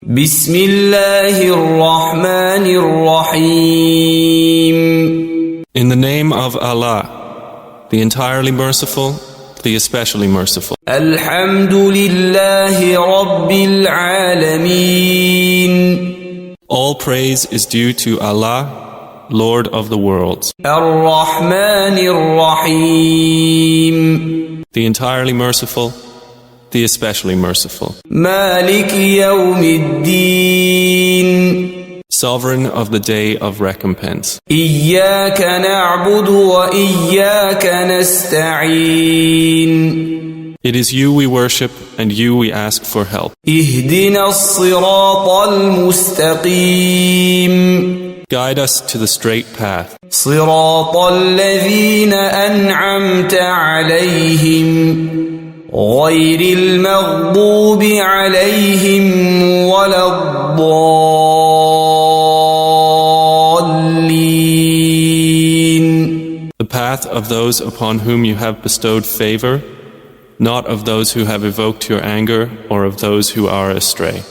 بسم الله الرحمن الرحيم. In the name of Allah, the entirely merciful, the especially merciful. الحمد لله رب العالمين. All praise is due to Allah, Lord of the worlds. الرحمن الرحيم. The entirely merciful, the especially merciful. مالك يوم الدين. Sovereign of the day of recompense. إياك نعبد وإياك نستعين. It is you we worship and you we ask for help. اهدنا الصراط المستقيم. Guide us to the straight path. صراط الذين أنعمت عليهم غير المغضوب عليهم ولا الضالين. The path of those upon whom you have bestowed favor, not of those who have evoked your anger or of those who are astray.